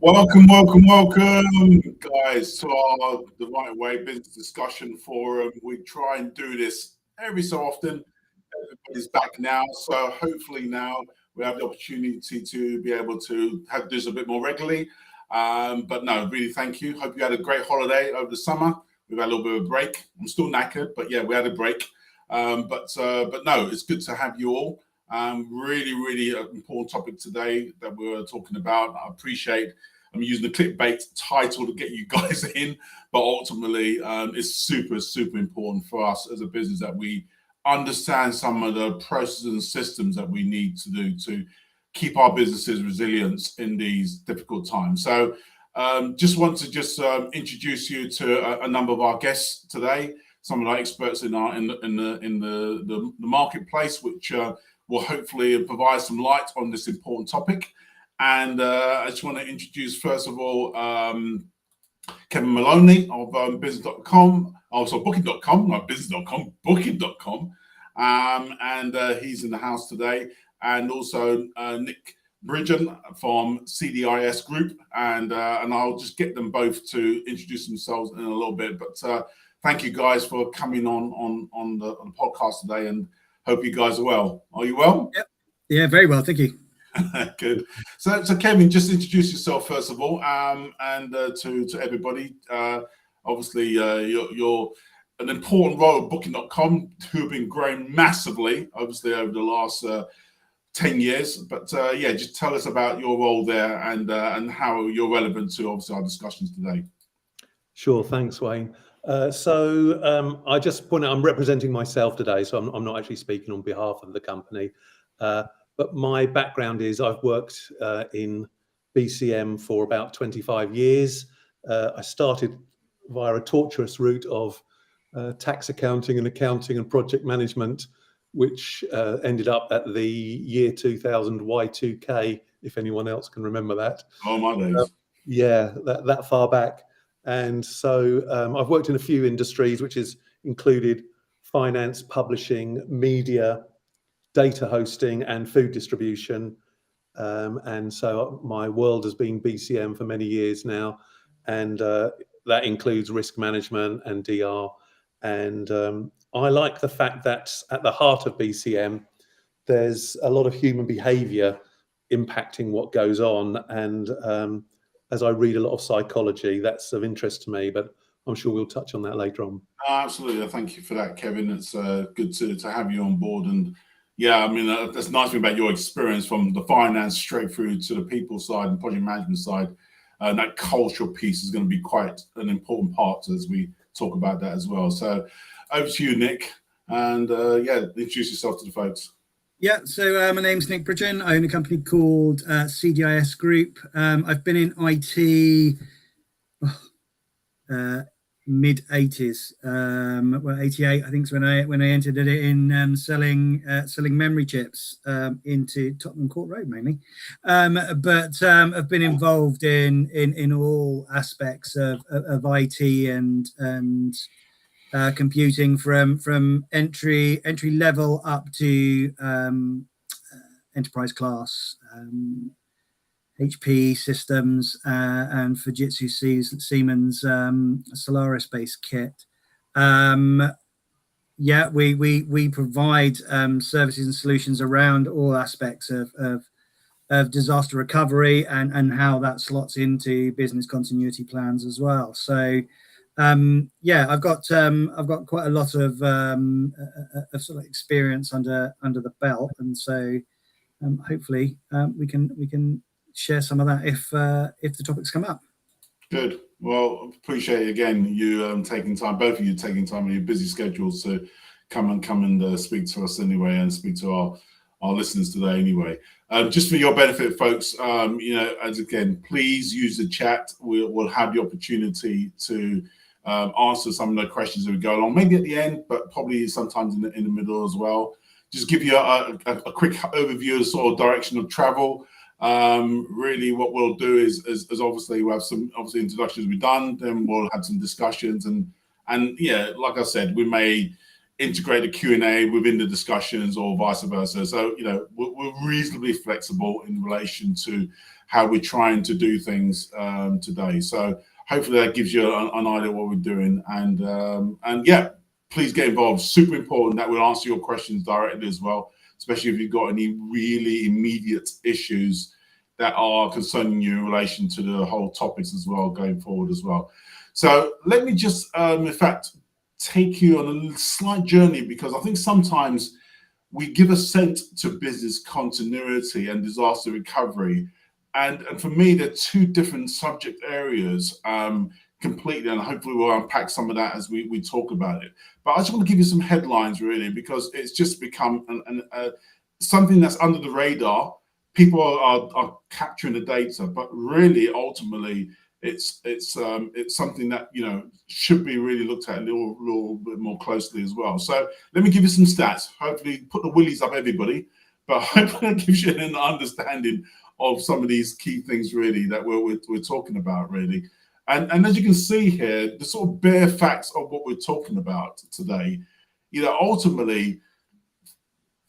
Welcome, guys, to our The Right Way Business Discussion Forum. We try and do this every so often. Everybody's back now, so hopefully now we have the opportunity to be able to have this a bit more regularly. But no, really thank you. Hope you had a great holiday over the summer. We've had a little bit of a break. I'm still knackered, but yeah, we had a break. But no, it's good to have you all. Really important topic today that we're talking about. I appreciate I'm using the clickbait title to get you guys in, but ultimately it's super important for us as a business that we understand some of the processes and systems that we need to do to keep our businesses resilient in these difficult times. So just want to introduce you to a number of our guests today, some of our experts in the marketplace, which will hopefully provide some light on this important topic. And I just want to introduce, first of all, Kevin Maloney of business.com, also booking.com, not business.com, booking.com. And he's in the house today. And also Nick Bridgen from CDIS Group. And I'll just get them both to introduce themselves in a little bit. But thank you guys for coming on the podcast today, and hope you guys are well. Are you well? Yep. Yeah, very well. Thank you. Good. So Kevin, just introduce yourself first of all, and to everybody. Obviously, you're an important role at Booking.com, who have been growing massively, obviously over the last 10 years. But yeah, just tell us about your role there and how you're relevant to obviously our discussions today. Sure. Thanks, Wayne. So I just point out I'm representing myself today, so I'm not actually speaking on behalf of the company. But my background is I've worked in BCM for about 25 years. I started via a tortuous route of tax accounting and project management, which ended up at the year 2000 Y2K, if anyone else can remember that. Oh, my days. Yeah, that far back. And so I've worked in a few industries, which has included finance, publishing, media, data hosting, and food distribution. And so my world has been BCM for many years now. And that includes risk management and DR. And I like the fact that at the heart of BCM, there's a lot of human behavior impacting what goes on. And as I read a lot of psychology, that's of interest to me, but I'm sure we'll touch on that later on. Absolutely. Thank you for that, Kevin. It's good to have you on board. And yeah, I mean, that's nice thing about your experience from the finance straight through to the people side and project management side. That cultural piece is going to be quite an important part as we talk about that as well. So over to you, Nick. And yeah, introduce yourself to the folks. Yeah, so my name's Nick Bridgen. I own a company called CDIS Group. I've been in IT mid 80s. Well, 88, I think, is when I entered it in selling memory chips into Tottenham Court Road mainly. But I've been involved in all aspects of IT and computing from entry level up to enterprise class, HP systems and Fujitsu Siemens Solaris based kit. Yeah, we provide services and solutions around all aspects of disaster recovery and how that slots into business continuity plans as well. So yeah, I've got quite a lot of sort of experience under the belt, and so hopefully we can share some of that if the topics come up. Good. Well, appreciate again you taking time, both of you taking time in your busy schedules to come and speak to us anyway, and speak to our listeners today anyway. Just for your benefit, folks, as again, please use the chat. We'll have the opportunity to answer some of the questions as we go along, maybe at the end, but probably sometimes in the middle as well. Just give you a quick overview of sort of direction of travel. Really what we'll do is obviously we'll have some introductions we've done, then we'll have some discussions and yeah, like I said, we may integrate the Q&A within the discussions or vice versa. So, you know, we're reasonably flexible in relation to how we're trying to do things today. So hopefully that gives you an idea of what we're doing. And yeah, please get involved. Super important that we'll answer your questions directly as well, especially if you've got any really immediate issues that are concerning you in relation to the whole topics as well going forward as well. So let me just, in fact, take you on a slight journey, because I think sometimes we give assent to business continuity and disaster recovery. And for me, they're two different subject areas completely, and hopefully we'll unpack some of that as we talk about it. But I just want to give you some headlines really, because it's just become something that's under the radar. People are capturing the data, but really, ultimately, it's something that, you know, should be really looked at a little bit more closely as well. So let me give you some stats. Hopefully, put the willies up, everybody, but hopefully it gives you an understanding of some of these key things really that we're talking about really. And as you can see here, the sort of bare facts of what we're talking about today, you know, ultimately,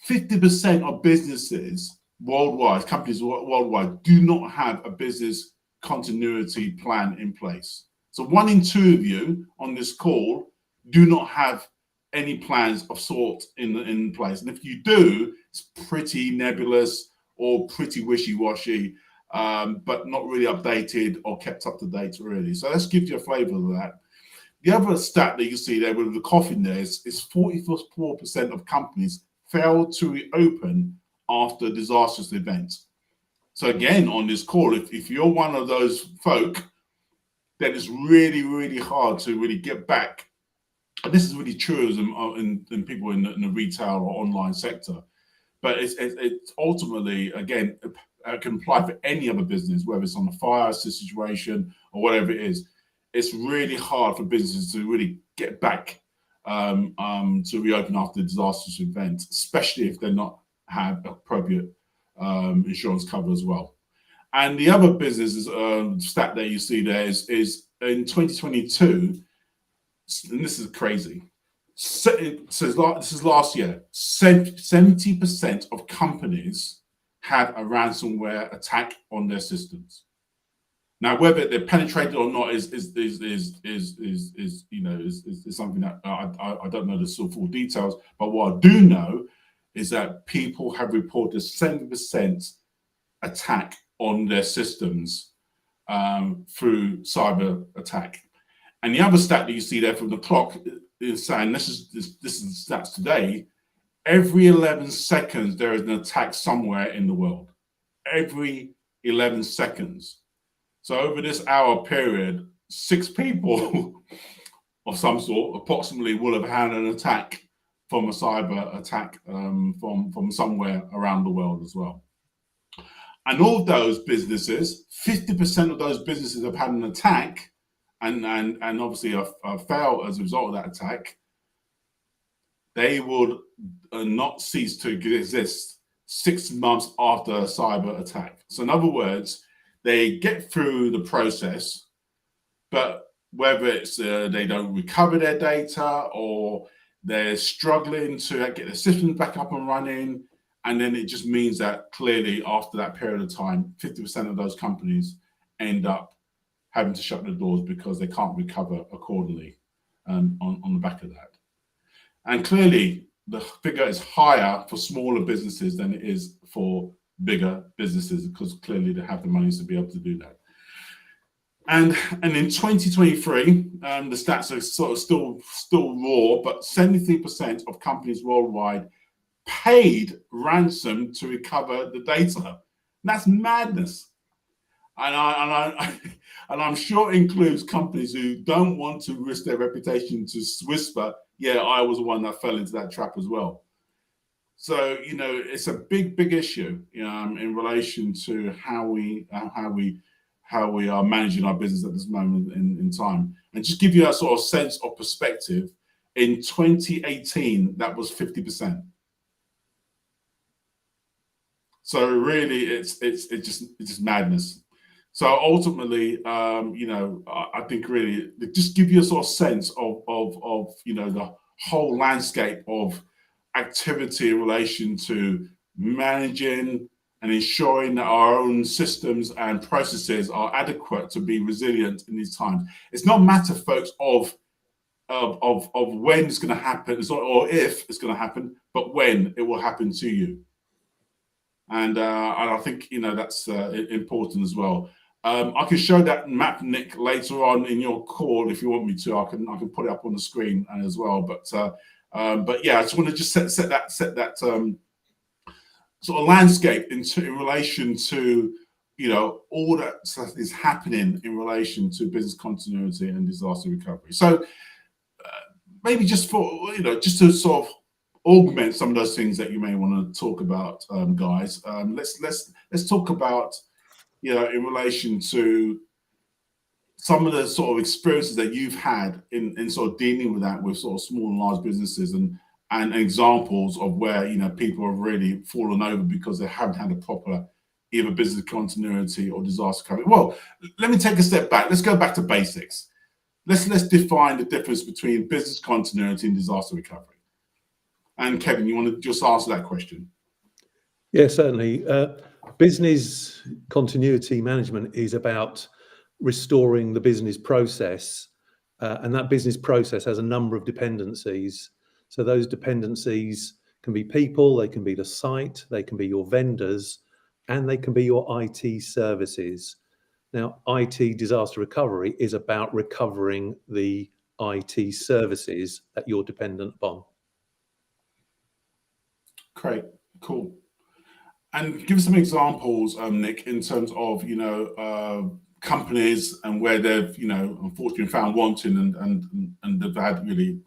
50% of businesses worldwide, companies worldwide, do not have a business continuity plan in place. So 1 in 2 of you on this call do not have any plans of sort in place. And if you do, it's pretty nebulous or pretty wishy-washy, but not really updated or kept up to date really. So let's give you a flavor of that. The other stat that you see there with the coffin there is 44% of companies fail to reopen after disastrous events. So again, on this call, if you're one of those folk, then it's really, really hard to really get back. And this is really true in people in the retail or online sector. But it's ultimately, again, it can apply for any other business, whether it's on a fire situation or whatever it is. It's really hard for businesses to really get back to reopen after a disastrous event, especially if they're not have appropriate insurance cover as well. And the other business stat that you see there is in 2022, and this is crazy. So this is last year. 70% of companies had a ransomware attack on their systems. Now, whether they're penetrated or not is something that I don't know the sort of full details. But what I do know is that people have reported 70% attack on their systems through cyber attack. And the other stat that you see there from the clock is saying, this is the stats today, every 11 seconds there is an attack somewhere in the world. Every 11 seconds. So over this hour period, 6 people of some sort approximately will have had an attack from a cyber attack from somewhere around the world as well. And all of those businesses, 50% of those businesses have had an attack and obviously have failed as a result of that attack. They would not cease to exist 6 months after a cyber attack. So in other words, they get through the process, but whether it's they don't recover their data or they're struggling to get the systems back up and running, and then it just means that clearly after that period of time, 50% of those companies end up having to shut their doors because they can't recover accordingly on the back of that. And clearly, the figure is higher for smaller businesses than it is for bigger businesses, because clearly they have the money to be able to do that. And in 2023, the stats are sort of still raw, but 73% of companies worldwide paid ransom to recover the data. That's madness. And I'm sure it includes companies who don't want to risk their reputation to whisper, yeah, I was the one that fell into that trap as well. So, you know, it's a big issue in relation to how we are managing our business at this moment in time. And just give you a sort of sense of perspective, in 2018, that was 50%. So really, it's just madness. So ultimately, I think really just give you a sort of sense of the whole landscape of activity in relation to managing and ensuring that our own systems and processes are adequate to be resilient in these times. It's not a matter, folks, of when it's going to happen, or if it's going to happen, but when it will happen to you. And I think that's important as well. I can show that map, Nick, later on in your call if you want me to. I can put it up on the screen as well. But yeah, I just want to just set that sort of landscape in relation to all that is happening in relation to business continuity and disaster recovery. So maybe just for just to sort of augment some of those things that you may want to talk about, guys. Let's talk about in relation to some of the sort of experiences that you've had in sort of dealing with that with sort of small and large businesses, and examples of where people have really fallen over because they haven't had a proper either business continuity or disaster recovery. Well, let me take a step back. Let's go back to basics. Let's define the difference between business continuity and disaster recovery. And Kevin, you want to just answer that question? Yeah, certainly. Business continuity management is about restoring the business process, and that business process has a number of dependencies. So those dependencies can be people, they can be the site, they can be your vendors, and they can be your IT services. Now, IT disaster recovery is about recovering the IT services that you're dependent upon. Great, cool. And give us some examples, Nick, in terms of companies and where they've unfortunately found wanting and they've had really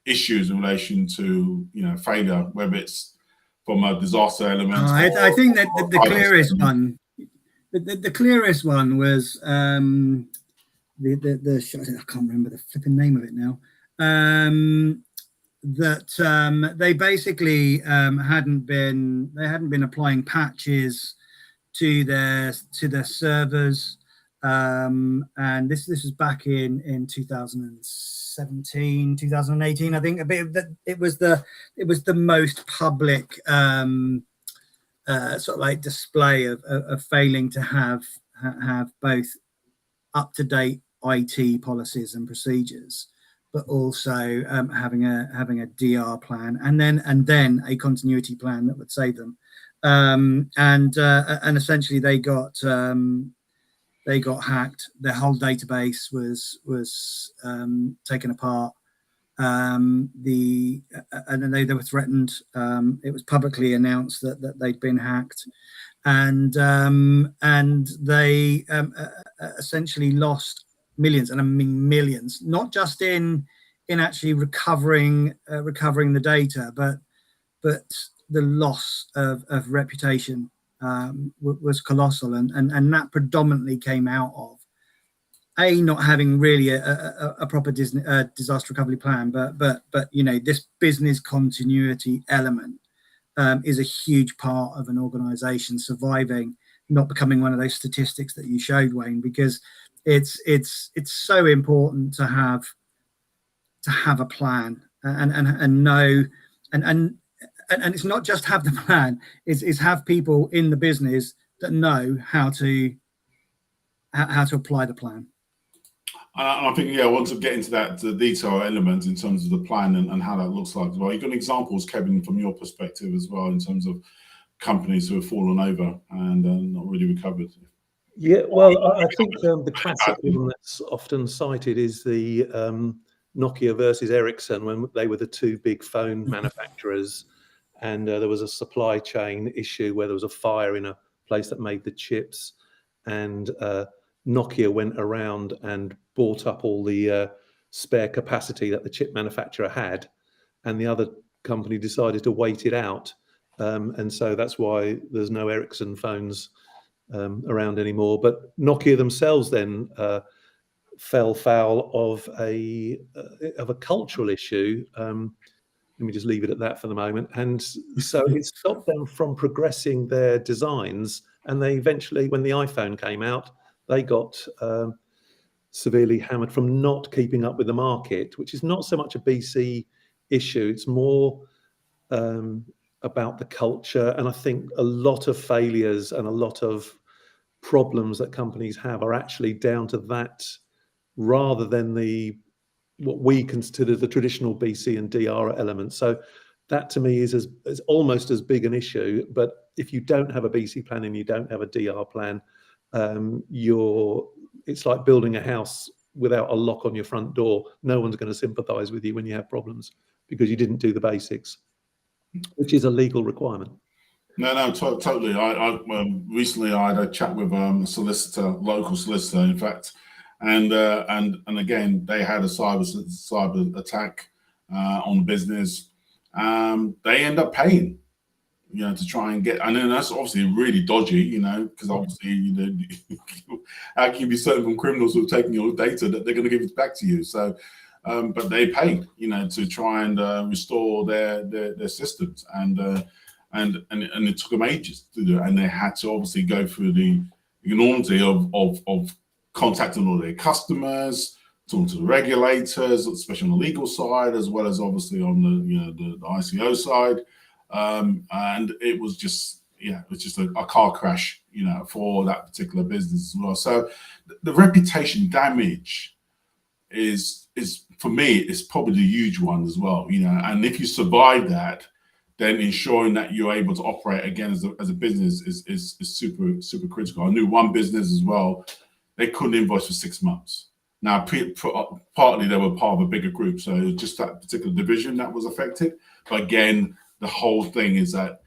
issues in relation to failure, whether it's from a disaster element. I think that the clearest one, the clearest one was the I can't remember the flipping name of it now. That they basically hadn't been applying patches to their servers, and this was back in 2017, 2018. I think a bit of that. It was the most public sort of like display of failing to have both up to date IT policies and procedures, but also having a DR plan and then a continuity plan that would save them. And essentially they got hacked. Their whole database was taken apart. And then they were threatened. It was publicly announced that they'd been hacked, and they essentially lost millions, and I mean millions, not just in actually recovering the data, but the loss of reputation was colossal, and that predominantly came out of not having really a proper disaster recovery plan, but this business continuity element is a huge part of an organization surviving, not becoming one of those statistics that you showed, Wayne, because it's so important to have a plan and know and it's not just have the plan, it's have people in the business that know how to apply the plan. I think, I want to get into that detail element in terms of the plan and how that looks like as well. You've got examples, Kevin, from your perspective as well, in terms of companies who have fallen over and not really recovered. Yeah, well, I think the classic one that's often cited is the Nokia versus Ericsson, when they were the two big phone manufacturers, and there was a supply chain issue where there was a fire in a place that made the chips, and Nokia went around and bought up all the spare capacity that the chip manufacturer had, and the other company decided to wait it out, and so that's why there's no Ericsson phones around anymore. But Nokia themselves then fell foul of a cultural issue. Let me just leave it at that for the moment. And so it stopped them from progressing their designs. And they eventually, when the iPhone came out, they got severely hammered from not keeping up with the market, which is not so much a BC issue. It's more about the culture. And I think a lot of failures and a lot of problems that companies have are actually down to that, rather than what we consider the traditional BC and DR elements. So that to me is almost as big an issue. But if you don't have a BC plan and you don't have a DR plan, it's like building a house without a lock on your front door. No one's going to sympathize with you when you have problems because you didn't do the basics, which is a legal requirement. No, totally. I recently I had a chat with a solicitor, local solicitor, in fact, and again they had a cyber attack on the business. They end up paying, to try and get, and then that's obviously really dodgy, because obviously, how can you be certain from criminals who are taking your data that they're going to give it back to you? So, but they paid, to try and restore their systems, and it took them ages to do it, and they had to obviously go through the enormity of contacting all their customers, talking to the regulators, especially on the legal side, as well as obviously on the ICO side. And it was just a car crash, for that particular business as well. So the reputation damage is for me, it's probably the huge one as well, and if you survive that, then ensuring that you're able to operate again as a business is super critical. I knew one business as well, they couldn't invoice for 6 months. Now, partly they were part of a bigger group, so it was just that particular division that was affected. But again, the whole thing is that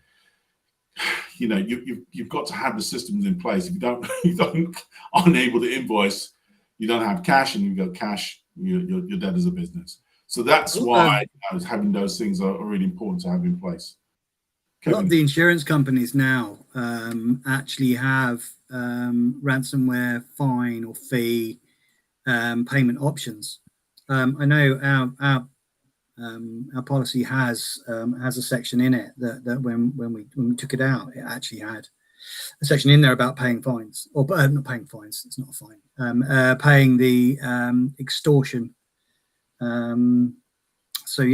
you've got to have the systems in place. If you aren't able to invoice, you don't have cash, and you've got cash, you're dead as a business. So that's why having those things are really important to have in place. Kevin. A lot of the insurance companies now actually have ransomware fine or fee payment options. I know our policy has a section in it that when we took it out, it actually had a section in there about paying fines, or not paying fines. It's not a fine. Paying the extortion. So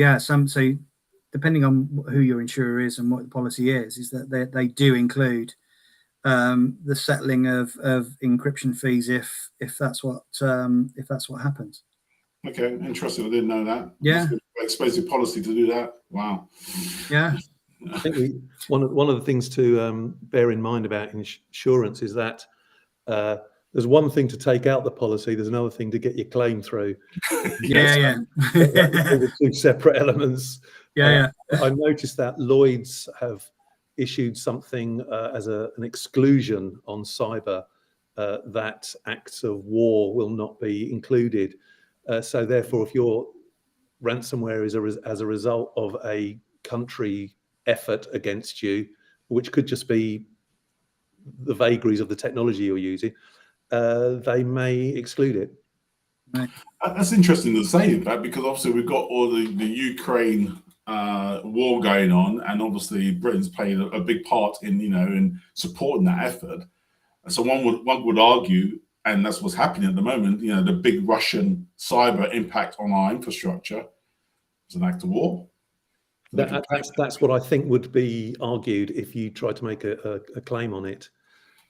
depending on who your insurer is and what the policy is that they do include the settling of encryption fees if that's what happens. Okay, interesting. I didn't know that. Yeah, expensive policy to do that. Wow. Yeah. I think one of the things to bear in mind about insurance is that there's one thing to take out the policy, there's another thing to get your claim through. Yeah. The two separate elements. Yeah. I noticed that Lloyd's have issued something as an exclusion on cyber that acts of war will not be included. So therefore, if your ransomware is as a result of a country effort against you, which could just be the vagaries of the technology you're using, they may exclude it. Right. That's interesting to say that, because obviously we've got all the Ukraine war going on, and obviously Britain's played a big part in supporting that effort. So one would argue, and that's what's happening at the moment, the big Russian cyber impact on our infrastructure is an act of war. That's what I think would be argued if you try to make a claim on it.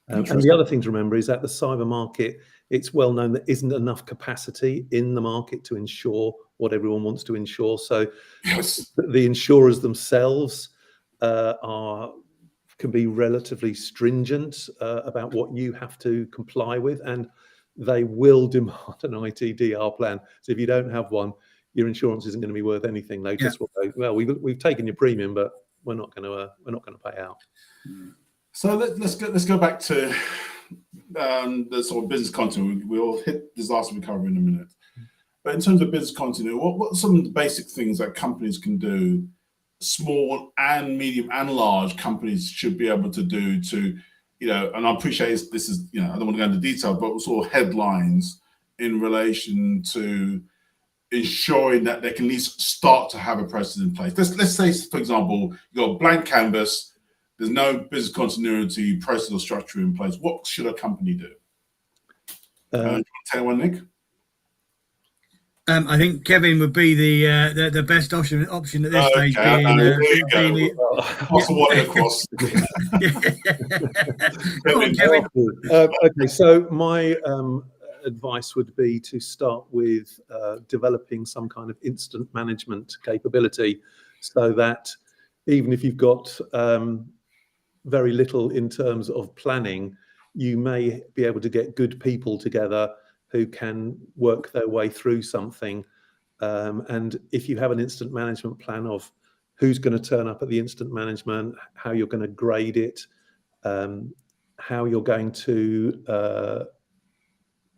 And the other thing to remember is that the cyber market, it's well known that isn't enough capacity in the market to insure what everyone wants to insure. So yes, the insurers themselves can be relatively stringent about what you have to comply with, and they will demand an ITDR plan. So if you don't have one, your insurance isn't going to be worth anything. They just will go, well, we've taken your premium, but we're not going to pay out. So let's go back to the sort of business continuity. We'll hit disaster recovery in a minute, but in terms of business continuity, what are some of the basic things that companies can do? Small and medium and large companies should be able to do to, and I appreciate this is, I don't want to go into detail, but sort of headlines in relation to ensuring that they can at least start to have a process in place. Let's say, for example, you've got a blank canvas, there's no business continuity process or structure in place. What should a company do? You want to take one, Nick? I think Kevin would be the best option at this stage. Okay, Being, there you go. being Pass the water across. Go on, Kevin. Okay, so my advice would be to start with developing some kind of instant management capability, so that even if you've got very little in terms of planning, you may be able to get good people together who can work their way through something. And if you have an instant management plan of who's going to turn up at the instant management, how you're going to grade it, how you're going to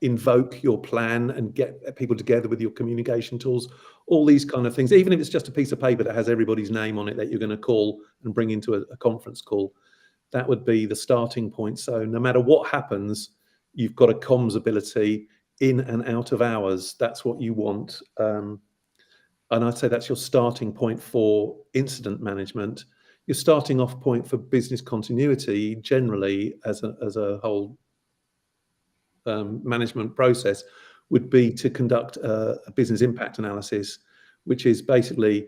invoke your plan and get people together with your communication tools, all these kind of things, even if it's just a piece of paper that has everybody's name on it that you're going to call and bring into a conference call, that would be the starting point. So no matter what happens, you've got a comms ability in and out of hours. That's what you want. And I'd say that's your starting point for incident management. Your starting off point for business continuity generally as a whole management process would be to conduct a business impact analysis, which is basically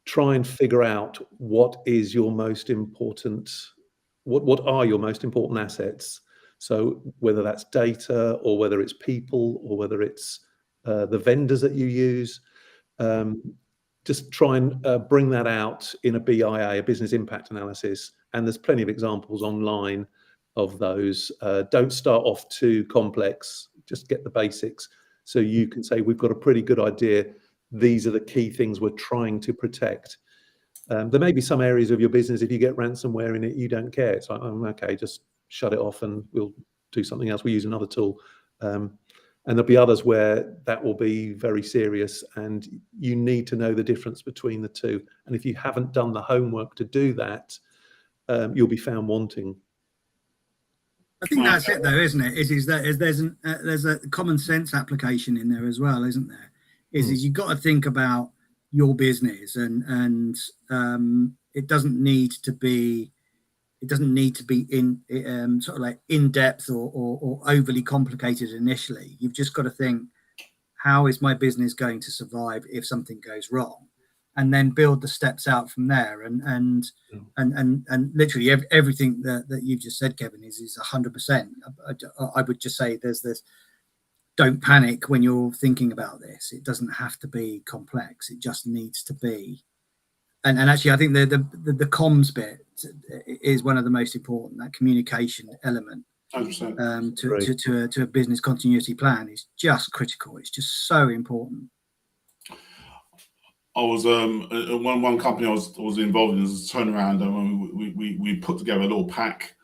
try and figure out what is your most important, what are your most important assets. So whether that's data or whether it's people or whether it's the vendors that you use, just try and bring that out in a BIA, a business impact analysis. And there's plenty of examples online of those. Don't start off too complex, just get the basics. So you can say, we've got a pretty good idea. These are the key things we're trying to protect. There may be some areas of your business, if you get ransomware in it, you don't care. It's like, oh, okay, just shut it off and we'll do something else. We'll use another tool. And there'll be others where that will be very serious and you need to know the difference between the two. And if you haven't done the homework to do that, you'll be found wanting. I think that's it, though, isn't it? There's a common sense application in there as well, isn't there? Is you've got to think about your business, and it doesn't need to be in sort of like in depth or overly complicated initially. You've just got to think, how is my business going to survive if something goes wrong, and then build the steps out from there. And literally everything that you've just said, Kevin, is 100%. I would just say there's this. Don't panic when you're thinking about this. It doesn't have to be complex. It just needs to be. And actually, I think the comms bit is one of the most important. That communication element 100%. To a business continuity plan is just critical. It's just so important. I was one company I was involved in was a turnaround, and we put together a little pack.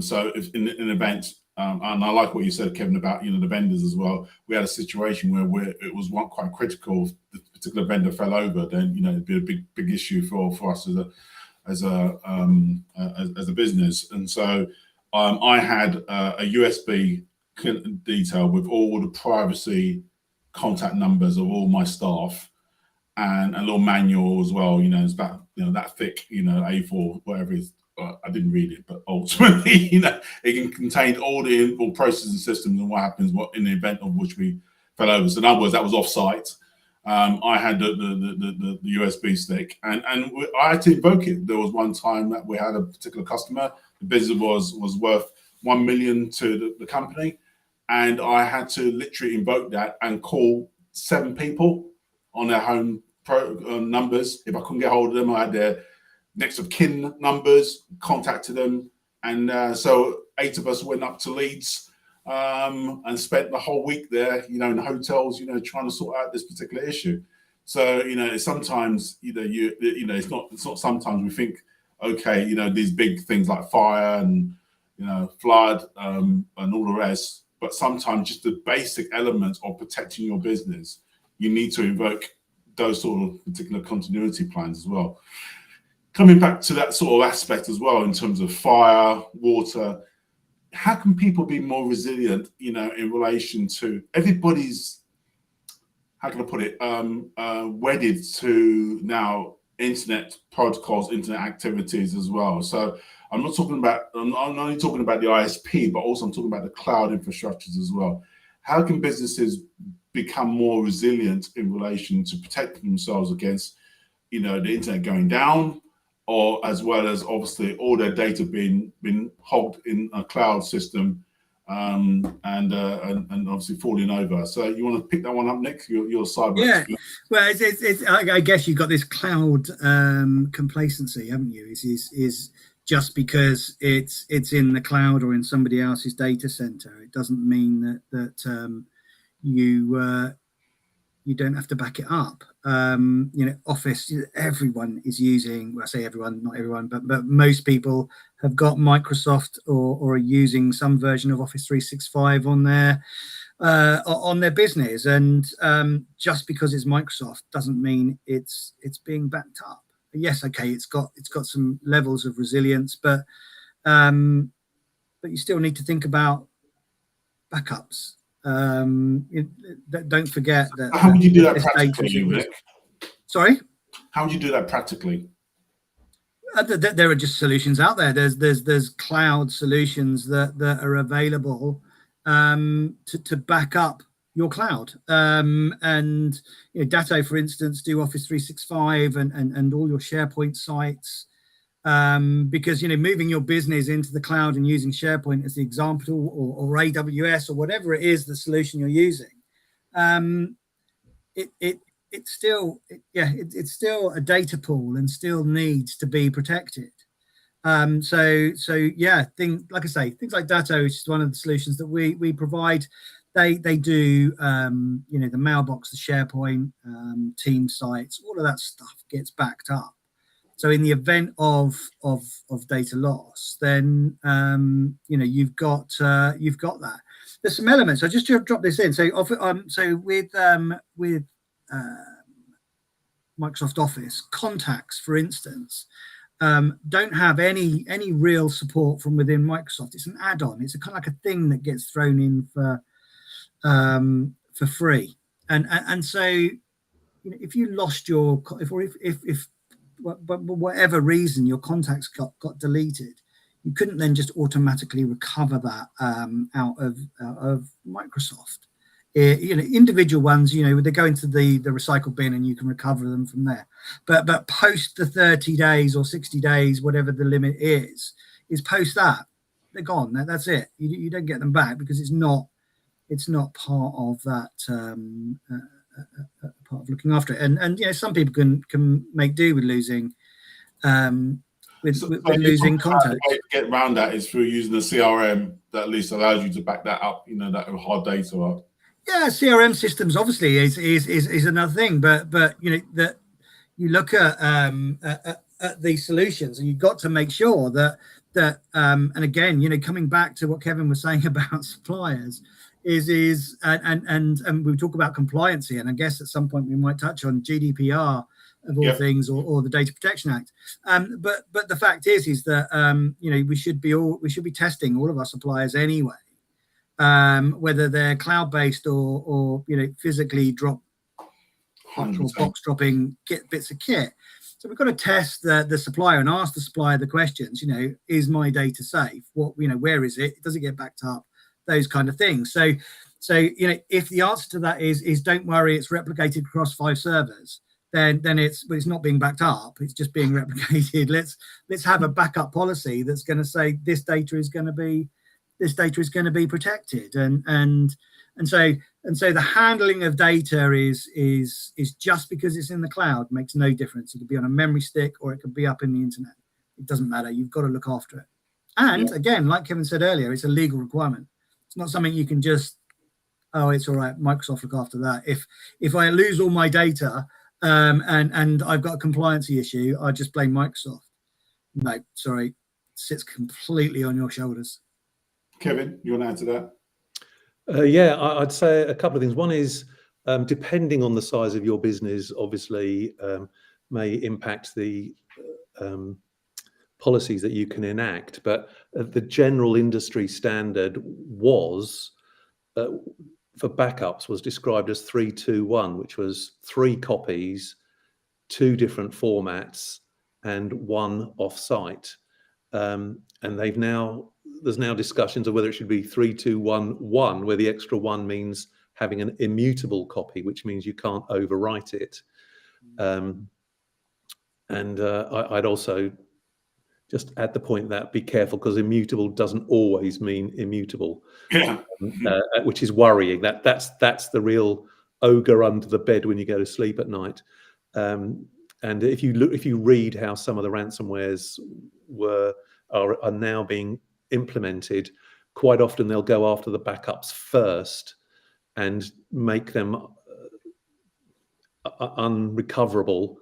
So if in an event, and I like what you said, Kevin, about the vendors as well. We had a situation where it was quite critical. If the particular vendor fell over, then it'd be a big issue for us as a business. And so I had a USB detail with all the privacy contact numbers of all my staff, and a little manual as well. It's about that thick, A4, whatever it is. I didn't read it, but ultimately, it can contain all the processing systems and what happens in the event of which we fell over. So in other words, that was off-site. I had the USB stick, and I had to invoke it. There was one time that we had a particular customer. The business was worth 1 million to the company, and I had to literally invoke that and call 7 people on their home numbers. If I couldn't get hold of them, I had their next of kin numbers, contacted them, and so 8 of us went up to Leeds and spent the whole week there, in the hotels, trying to sort out this particular issue. So sometimes it's not sometimes we think, okay, these big things like fire and flood and all the rest, but sometimes just the basic elements of protecting your business, you need to invoke those sort of particular continuity plans as well. Coming back to that sort of aspect as well, in terms of fire, water, how can people be more resilient, in relation to everybody's, how can I put it, wedded to now internet protocols, internet activities as well. So I'm not only talking about the ISP, but also I'm talking about the cloud infrastructures as well. How can businesses become more resilient in relation to protecting themselves against, the internet going down, or as well as obviously all their data being hogged in a cloud system, and obviously falling over. So you want to pick that one up, Nick? You're a cyber expert. Well, I guess you've got this cloud complacency, haven't you? Is just because it's in the cloud or in somebody else's data center, it doesn't mean that you don't have to back it up. Office, everyone is using, well, I say everyone, not everyone, but most people have got Microsoft or are using some version of Office 365 on their business. And just because it's Microsoft doesn't mean it's being backed up. Yes, okay, it's got some levels of resilience, but you still need to think about backups. Don't forget that. How would you do that practically, Nick? Sorry? How would you do that practically? There are just solutions out there. There's cloud solutions that are available to back up your cloud. And Datto, for instance, do Office 365 and all your SharePoint sites. Because moving your business into the cloud and using SharePoint as the example, or AWS or whatever it is, the solution you're using, it's still a data pool and still needs to be protected. Things like Datto, which is one of the solutions that we provide. They do the mailbox, the SharePoint, team sites, all of that stuff gets backed up. So in the event of data loss, then you've got that. There's some elements. So just to drop this in. So with Microsoft Office, contacts, for instance, don't have any real support from within Microsoft. It's an add-on. It's a kind of like a thing that gets thrown in for free. And so if you lost your if but whatever reason your contacts got deleted, you couldn't then just automatically recover that out of Microsoft. Individual ones, they go into the recycle bin and you can recover them from there. But post the 30 days or 60 days, whatever the limit is post that, they're gone. That's it. You don't get them back because it's not part of that. Part of looking after it, and some people can make do with losing losing contact. The way to get around that is through using the CRM that at least allows you to back that up, that hard data up. Yeah, CRM systems obviously is another thing, but that you look at these solutions, and you've got to make sure that and again, coming back to what Kevin was saying about suppliers. And we talk about compliance here, and I guess at some point we might touch on GDPR of all things, or the Data Protection Act. But the fact is that we should be testing all of our suppliers anyway, whether they're cloud based or physically box dropping bits of kit. So we've got to test the supplier and ask the supplier the questions. Is my data safe? Where is it? Does it get backed up? Those kind of things. So if the answer to that is don't worry, it's replicated across 5 servers, then it's not being backed up. It's just being replicated. Let's have a backup policy that's going to say this data is going to be protected. And so the handling of data is just because it's in the cloud makes no difference. It could be on a memory stick or it could be up in the internet. It doesn't matter. You've got to look after it. And again, like Kevin said earlier, it's a legal requirement. It's not something you can just, it's all right, Microsoft look after that. If I lose all my data and I've got a compliancy issue, I just blame Microsoft. No, sorry, it sits completely on your shoulders. Kevin, you want to add to that? I'd say a couple of things. One is, depending on the size of your business, obviously may impact the policies that you can enact, but the general industry standard was for backups was described as 3-2-1, which was 3 copies, 2 different formats, and 1 off-site. And there's now discussions of whether it should be 3-2-1-1, where the extra 1 means having an immutable copy, which means you can't overwrite it. I'd also just add the point that be careful, because immutable doesn't always mean immutable, which is worrying. That's the real ogre under the bed when you go to sleep at night. And if you read how some of the ransomwares are now being implemented, quite often they'll go after the backups first and make them unrecoverable,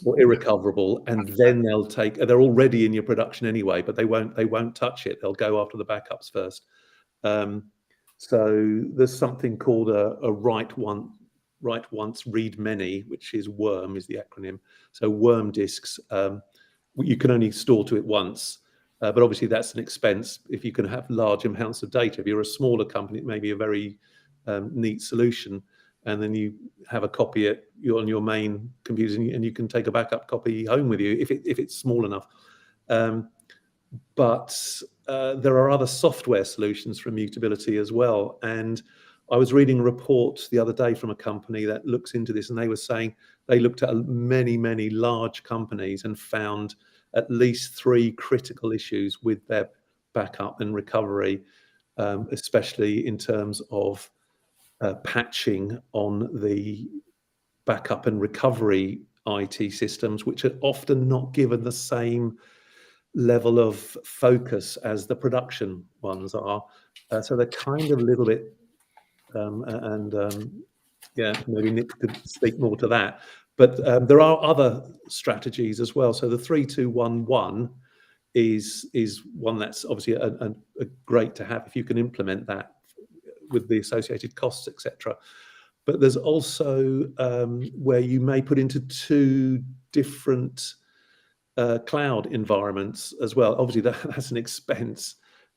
or irrecoverable, and then they're already in your production anyway, but they won't touch it. They'll go after the backups first. So there's something called a write once, read many, which is WORM, is the acronym. So WORM disks, you can only store to it once, but obviously that's an expense if you can have large amounts of data. If you're a smaller company, it may be a very neat solution, and then you have a copy on your main computer, and you can take a backup copy home with you if it's small enough. But there are other software solutions for immutability as well. And I was reading a report the other day from a company that looks into this, and they were saying they looked at many, many large companies and found at least 3 critical issues with their backup and recovery, especially in terms of patching on the backup and recovery IT systems, which are often not given the same level of focus as the production ones are. So they're kind of a little bit, maybe Nick could speak more to that. But there are other strategies as well. So the 3211 is one that's obviously a great to have if you can implement that with the associated costs, etc. But there's also where you may put into 2 different cloud environments as well. Obviously, that's an expense.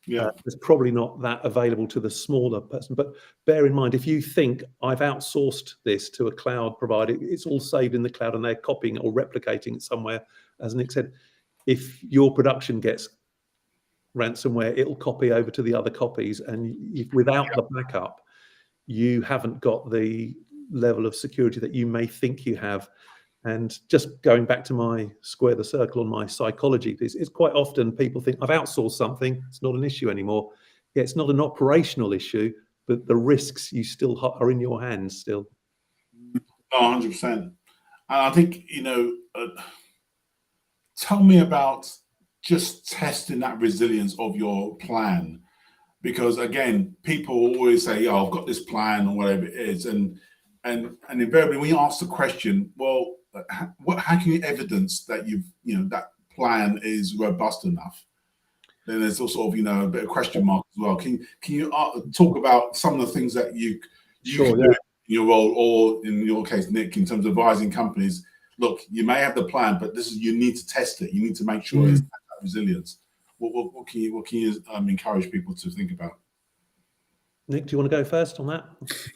There's probably not that available to the smaller person. But bear in mind, if you think I've outsourced this to a cloud provider, it's all saved in the cloud and they're copying it or replicating it somewhere. As Nick said, if your production gets ransomware, it'll copy over to the other copies, and without the backup, you haven't got the level of security that you may think you have. And just going back to my square the circle on my psychology piece, it's quite often people think I've outsourced something, it's not an issue anymore. Yeah, it's not an operational issue, but the risks you still are in your hands still. 100%. And I think, tell me about just testing that resilience of your plan, because again, people always say, "Oh, I've got this plan," or whatever it is, and invariably when you ask the question, well, how can you evidence that that plan is robust enough? Then there's also a bit of question mark as well. Can you talk about some of the things that you can do in your role, or in your case, Nick, in terms of advising companies? Look, you may have the plan, but you need to test it. You need to make sure it's that resilience. What can you encourage people to think about? Nick, do you want to go first on that?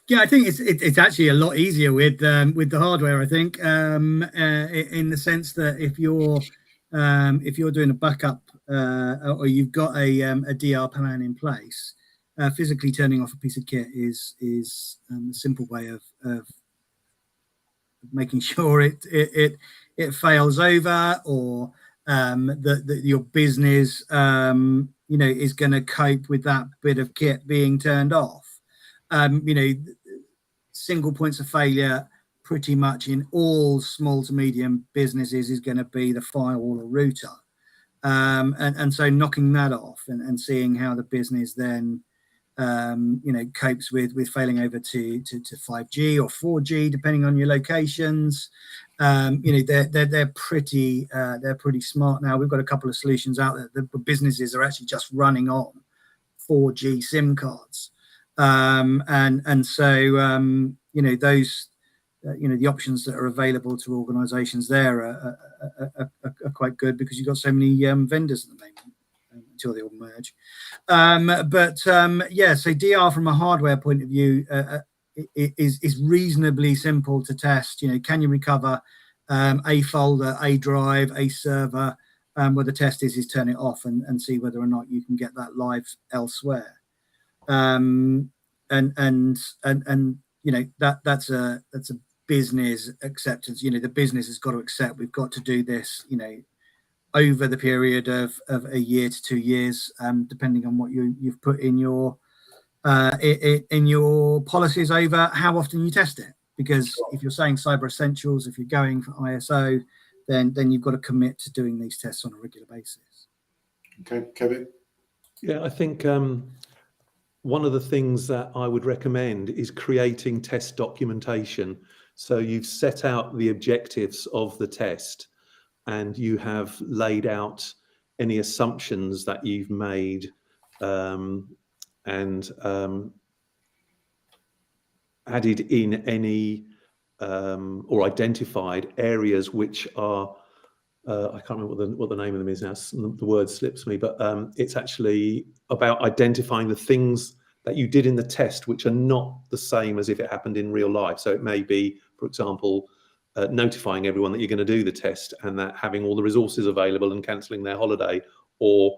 Yeah, I think it's actually a lot easier with the hardware. I think in the sense that if you're doing a backup or you've got a DR plan in place, physically turning off a piece of kit is a simple way of making sure it fails over, or that your business is going to cope with that bit of kit being turned off. Single points of failure pretty much in all small to medium businesses is going to be the firewall or router, and so knocking that off and seeing how the business then copes with failing over to 5G or 4G, depending on your locations. They're pretty smart now. We've got a couple of solutions out there. The businesses are actually just running on 4G SIM cards, and so those the options that are available to organisations there are quite good, because you've got so many vendors at the moment until they all merge. So DR from a hardware point of view is reasonably simple to test. Can you recover a folder, a drive, a server? Where the test is turn it off and see whether or not you can get that live elsewhere. And that's a business acceptance. The business has got to accept we've got to do this, over the period of a year to 2 years, depending on what you've put in your policies over how often you test it. Because if you're saying cyber essentials, if you're going for ISO, then you've got to commit to doing these tests on a regular basis. Okay, Kevin. Yeah, I think one of the things that I would recommend is creating test documentation. So you've set out the objectives of the test, and you have laid out any assumptions that you've made, and added in any or identified areas which are, I can't remember what the name of them is now, the word slips me, but it's actually about identifying the things that you did in the test which are not the same as if it happened in real life. So it may be, for example, notifying everyone that you're going to do the test, and that having all the resources available and cancelling their holiday, or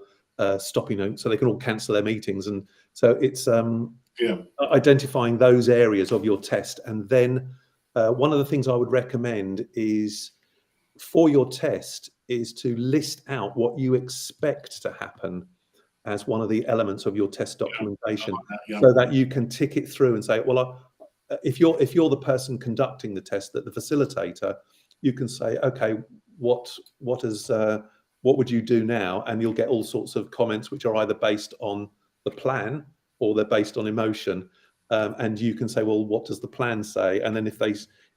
stopping them so they can all cancel their meetings. And so it's identifying those areas of your test. And then one of the things I would recommend is, for your test, is to list out what you expect to happen as one of the elements of your test documentation, so that you can tick it through and say, well, if you're the person conducting the test, that the facilitator, you can say, okay, what would you do now? And you'll get all sorts of comments which are either based on the plan or they're based on emotion. And you can say, well, what does the plan say? And then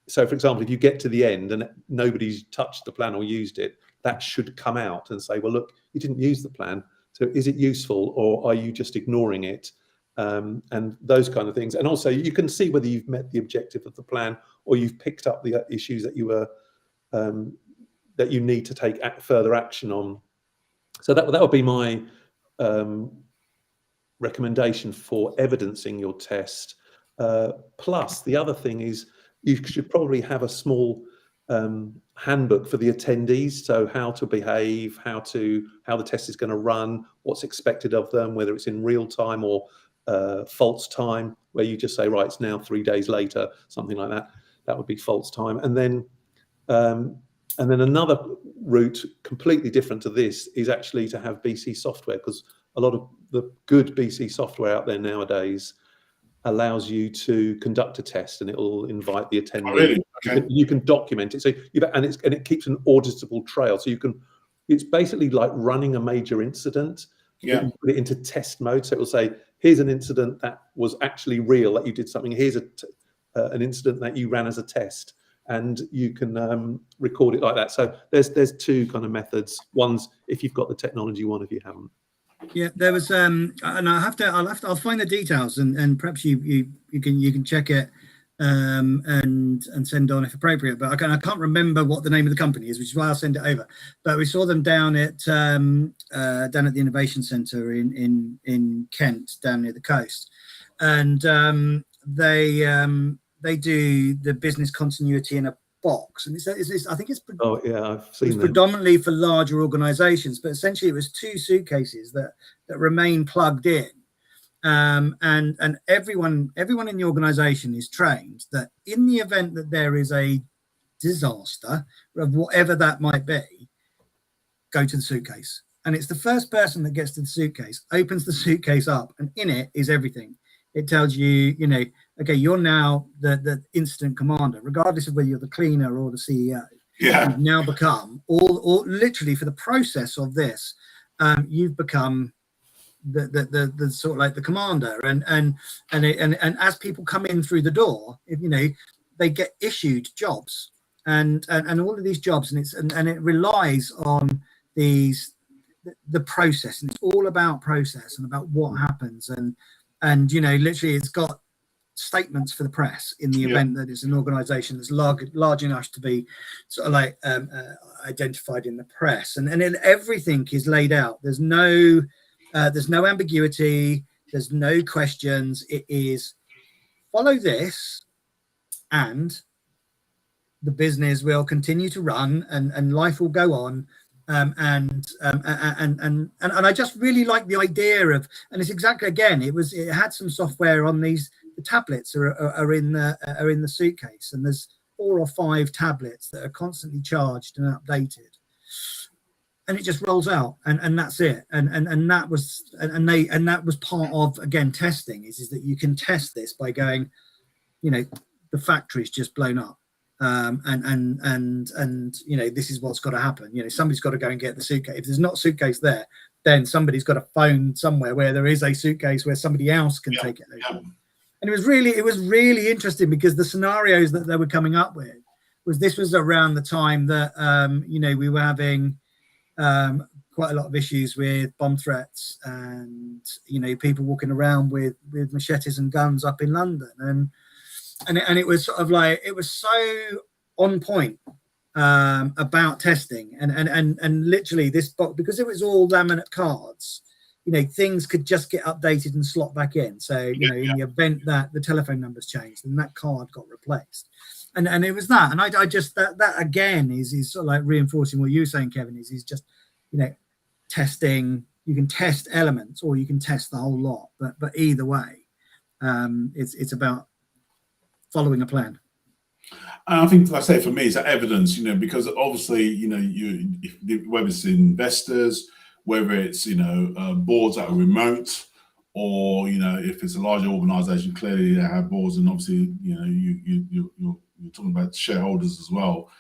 so for example, if you get to the end and nobody's touched the plan or used it, that should come out and say, well, look, you didn't use the plan. So is it useful, or are you just ignoring it? And those kind of things. And also you can see whether you've met the objective of the plan, or you've picked up the issues that that you need to take further action on. So that would be my recommendation for evidencing your test. Plus, the other thing is, you should probably have a small handbook for the attendees. So how to behave, how the test is going to run, what's expected of them, whether it's in real time or false time, where you just say, right, it's now 3 days later, something like that. That would be false time. And then another route completely different to this is actually to have BC software, because a lot of the good BC software out there nowadays allows you to conduct a test, and it will invite the attendee. Oh, really? Okay. You can document it. So and it keeps an auditable trail. So it's basically like running a major incident. Yeah. You put it into test mode. So it will say, here's an incident that was actually real, that you did something. Here's an incident that you ran as a test, and you can record it like that. So there's two kind of methods. One's if you've got the technology, one if you haven't. Yeah, there was and I'll find the details, and perhaps you can check it and send on if appropriate. But I can't remember what the name of the company is, which is why I'll send it over. But we saw them down at the Innovation Centre in Kent, down near the coast, and they do the business continuity in a box, and I think it's oh yeah, I've seen that. Predominantly for larger organizations, but essentially it was 2 suitcases that remain plugged in, and everyone in the organization is trained that in the event that there is a disaster of whatever that might be, go to the suitcase, and it's the first person that gets to the suitcase, opens the suitcase up, and in it is everything. It tells you, okay, you're now the incident commander, regardless of whether you're the cleaner or the CEO. Yeah. You've now become, or literally for the process of this, you've become the sort of like the commander. And as people come in through the door, they get issued jobs, and all of these jobs, and it relies on the process, and it's all about process and about what happens, and literally it's got statements for the press in the event that it's an organization that's large enough to be sort of like identified in the press, and everything is laid out. There's no ambiguity, there's no questions. It is follow this and the business will continue to run, and life will go on, And I just really like the idea of, and it's exactly, again, it had some software on these. The tablets are in the suitcase, and there's 4 or 5 tablets that are constantly charged and updated, and it just rolls out, and that's it. And that was part of, again, testing is that you can test this by going, the factory's just blown up. And this is what's got to happen. Somebody's got to go and get the suitcase. If there's not a suitcase there, then somebody's got to phone somewhere where there is a suitcase where somebody else can take it over. And it was really interesting, because the scenarios that they were coming up with was around the time that we were having quite a lot of issues with bomb threats, and people walking around with machetes and guns up in London, and it was sort of like, it was so on point about testing, and literally this box, because it was all laminate cards, things could just get updated and slot back in. So in the event that the telephone numbers changed, then that card got replaced, and it was that. And I just that again is sort of like reinforcing what you were saying, Kevin, is just testing. You can test elements or you can test the whole lot, but either way, it's about following a plan. And I think, like I say, for me, it's that evidence, because obviously, whether it's investors, whether it's, boards that are remote, or, if it's a larger organization, clearly they have boards, and obviously, you're talking about shareholders as well.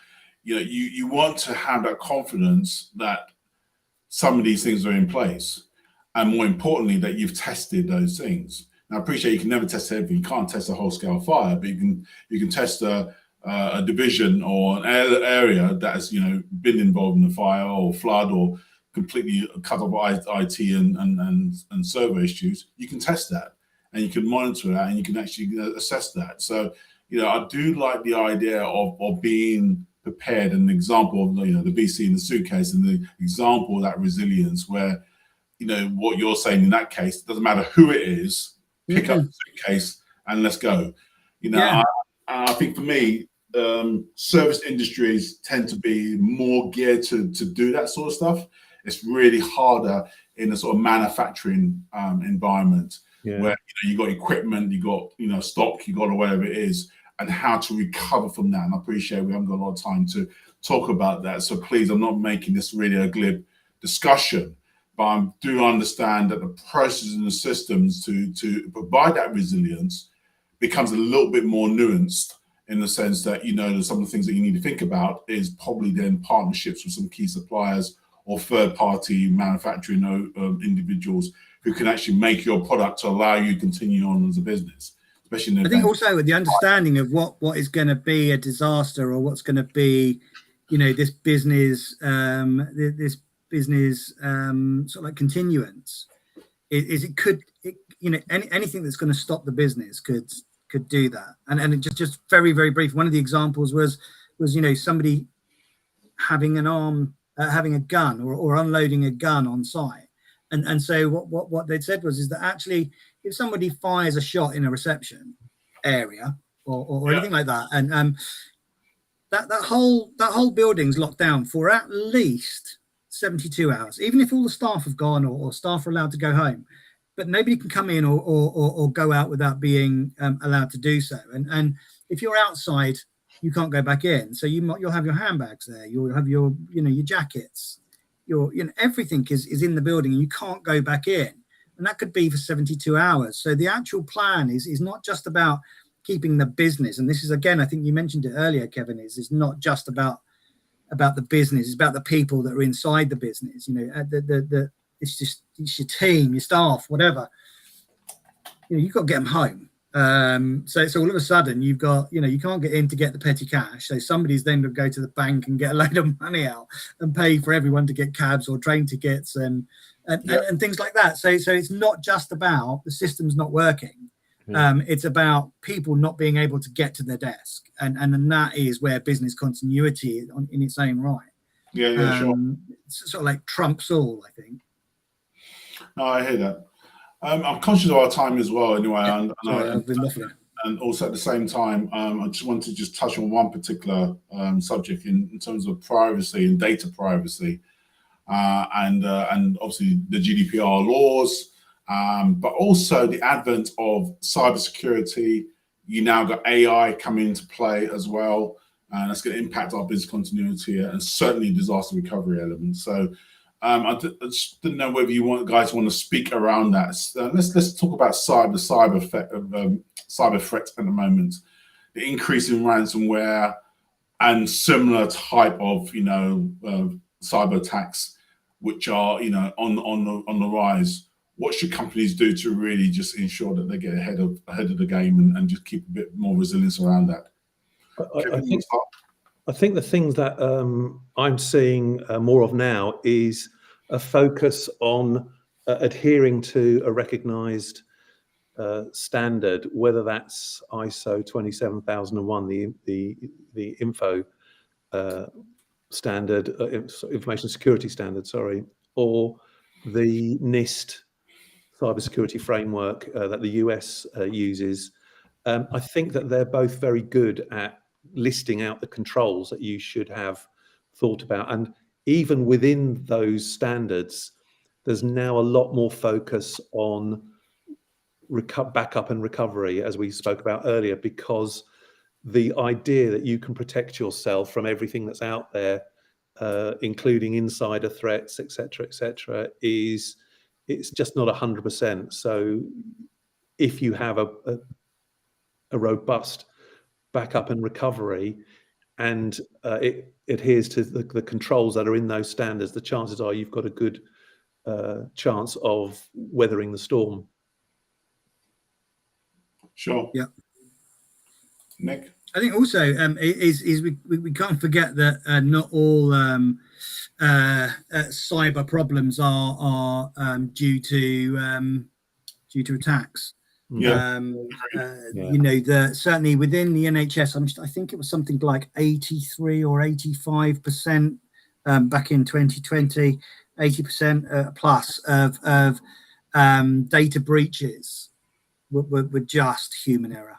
You want to have that confidence that some of these things are in place, and more importantly, that you've tested those things. Now, I appreciate you can never test everything. You can't test a whole scale fire, but you can test a division or an area that has been involved in a fire or flood or completely cut off IT and server issues. You can test that, and you can monitor that, and you can actually assess that. So I do like the idea of being prepared. An example of the VC in the suitcase, and the example of that resilience, where what you're saying in that case, doesn't matter who it is. Pick up the suitcase and let's go. I think for me, service industries tend to be more geared to do that sort of stuff. It's really harder in a sort of manufacturing environment, where you got equipment, you got stock, you got whatever it is, and how to recover from that. And I appreciate we haven't got a lot of time to talk about that. So please, I'm not making this really a glib discussion. But I do understand that the processes and the systems to provide that resilience becomes a little bit more nuanced, in the sense that, some of the things that you need to think about is probably then partnerships with some key suppliers or third-party manufacturing individuals who can actually make your product to allow you to continue on as a business. Especially I think also with the understanding of what is going to be a disaster, or what's going to be, this business, business sort of like continuance, anything that's going to stop the business could do that. And it just very, very brief, one of the examples was somebody having having a gun or unloading a gun on site, and so what they'd said is that actually, if somebody fires a shot in a reception area or anything like that, and that whole building's locked down for at least 72 hours, even if all the staff have gone or staff are allowed to go home, but nobody can come in or go out without being allowed to do so. And if you're outside, you can't go back in. So you'll have your handbags there, you'll have your your jackets, everything is in the building, and you can't go back in. And that could be for 72 hours. So the actual plan is not just about keeping the business. And this is, again, I think you mentioned it earlier, Kevin, is not just about the business, it's about the people that are inside the business. It's your team, your staff, whatever. You've got to get them home. So all of a sudden you've got, you can't get in to get the petty cash. So somebody's then to go to the bank and get a load of money out and pay for everyone to get cabs or train tickets and things like that. So it's not just about the system's not working. It's about people not being able to get to their desk, and that is where business continuity in its own right. Sure. Sort of like trumps all, I think. No, I hear that. I'm conscious of our time as well, anyway. I've been waffling. And also at the same time, I just want to touch on one particular subject in terms of privacy and data privacy. and obviously the GDPR laws, but also the advent of cybersecurity. You now got AI coming into play as well, and that's going to impact our business continuity and certainly disaster recovery elements. So I just didn't know whether you guys want to speak around that. Let's talk about cyber threats at the moment, the increase in ransomware and similar type of cyber attacks, which are on the rise. What should companies do to really just ensure that they get ahead of the game and just keep a bit more resilience around that? I think the things that I'm seeing more of now is a focus on adhering to a recognised standard, whether that's ISO 27001, the info standard, information security standard, sorry, or the NIST cybersecurity framework that the US uses. I think that they're both very good at listing out the controls that you should have thought about. And even within those standards, there's now a lot more focus on backup and recovery, as we spoke about earlier, because the idea that you can protect yourself from everything that's out there, including insider threats, etc., it's just not 100%. So if you have a robust backup and recovery, and it adheres to the controls that are in those standards, the chances are you've got a good chance of weathering the storm. Sure. Yeah. Nick? I think also we can't forget that not all cyber problems are due to attacks. Yeah. Certainly within the NHS, I think it was something like 83 or 85% back in 2020, 80% plus of data breaches were just human error.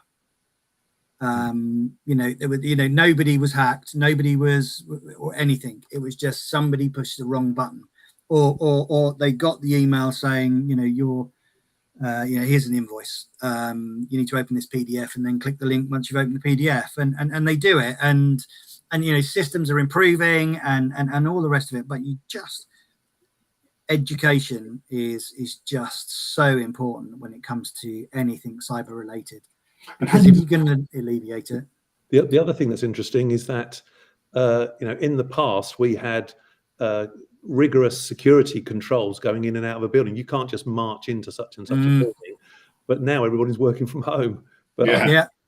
Nobody was hacked, nobody was or anything. It was just somebody pushed the wrong button, or they got the email saying, here's an invoice. You need to open this PDF and then click the link once you've opened the PDF, and they do it, and systems are improving and all the rest of it. But education is just so important when it comes to anything cyber related, because if you're going to alleviate it. The other thing that's interesting is that in the past we had rigorous security controls going in and out of a building. You can't just march into such and such a building, but now everybody's working from home. But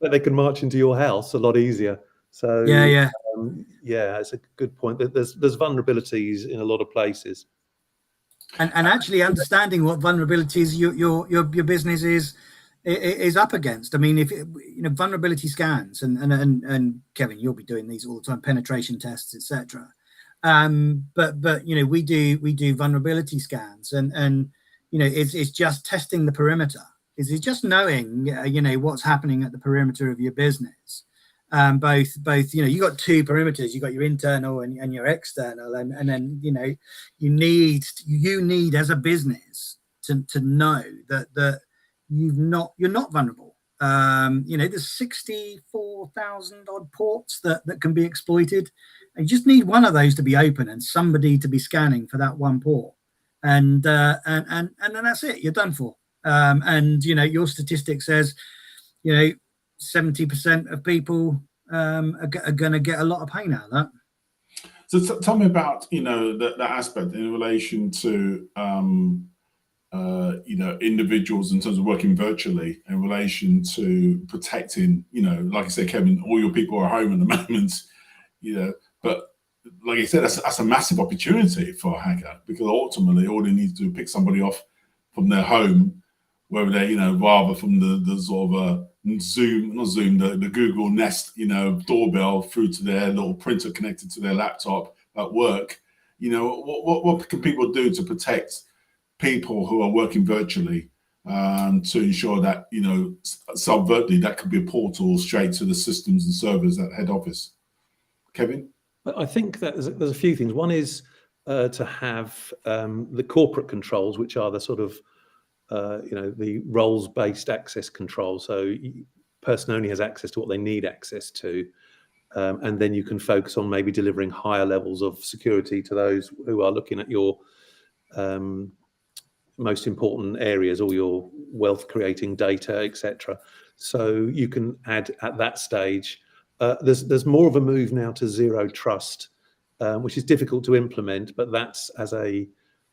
they can march into your house a lot easier. So it's a good point. There's vulnerabilities in a lot of places. And actually understanding what vulnerabilities your business is up against. I mean, if vulnerability scans and Kevin, you'll be doing these all the time, penetration tests, etc. But we do vulnerability scans, and it's just testing the perimeter. It's just knowing what's happening at the perimeter of your business. Both you got two perimeters. You got your internal and your external, and then you need as a business to know that you're not vulnerable. There's 64,000 odd ports that can be exploited, and you just need one of those to be open and somebody to be scanning for that one port, and then that's it. You're done for. Your statistic says 70% of people are going to get a lot of pain out of that. So tell me about that aspect in relation to individuals in terms of working virtually, in relation to protecting, like I said, Kevin, all your people are home at the moment, but like I said, that's a massive opportunity for a hacker, because ultimately all they need to do is pick somebody off from their home, whether they, rather from the sort of the Google Nest, doorbell through to their little printer connected to their laptop at work. What can people do to protect people who are working virtually, to ensure that, subvertly, that could be a portal straight to the systems and servers at head office? Kevin? I think that there's a few things. One is to have the corporate controls, which are the sort of the roles-based access control. So person only has access to what they need access to, and then you can focus on maybe delivering higher levels of security to those who are looking at your most important areas, all your wealth-creating data, etc. So you can add at that stage. There's more of a move now to zero trust, which is difficult to implement, but that's, as a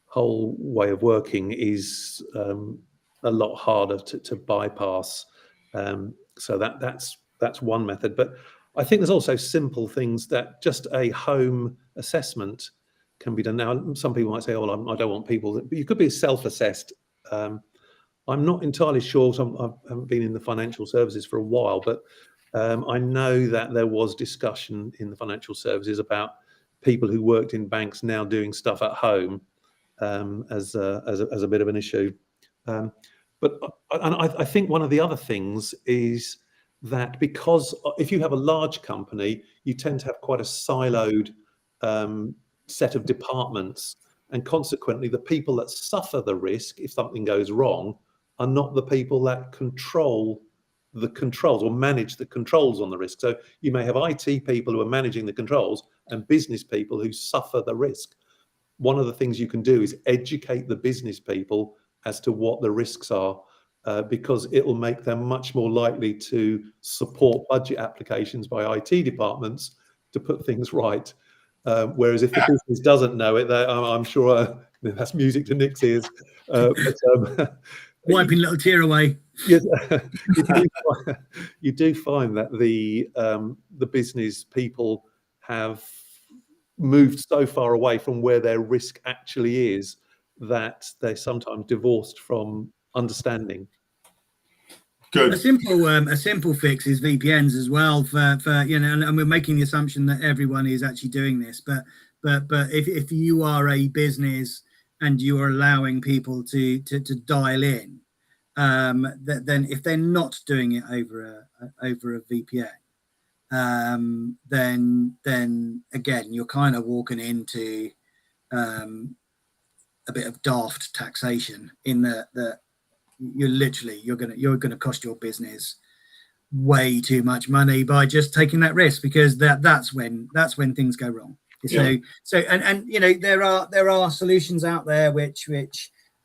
whole way of working, is a lot harder to bypass. So that's one method. But I think there's also simple things that just a home assessment can be done. Now, some people might say, "Oh, well, I don't want people," but you could be self-assessed. I'm not entirely sure. So I haven't been in the financial services for a while, but I know that there was discussion in the financial services about people who worked in banks now doing stuff at home as a bit of an issue. But I think one of the other things is that because if you have a large company, you tend to have quite a siloed set of departments, and consequently, the people that suffer the risk if something goes wrong are not the people that control the controls or manage the controls on the risk. So you may have IT people who are managing the controls and business people who suffer the risk. One of the things you can do is educate the business people as to what the risks are, because it will make them much more likely to support budget applications by IT departments to put things right. Whereas if the business doesn't know it, I'm sure that's music to Nick's ears. Wiping a little tear away. Yes, you do find that the business people have moved so far away from where their risk actually is that they're sometimes divorced from understanding. Good. A simple fix is VPNs as well for and we're making the assumption that everyone is actually doing this, but if you are a business and you are allowing people to dial in, then if they're not doing it over a VPN, then again you're kind of walking into a bit of daft taxation in that you're gonna cost your business way too much money by just taking that risk, because that's when things go wrong. So there are solutions out there which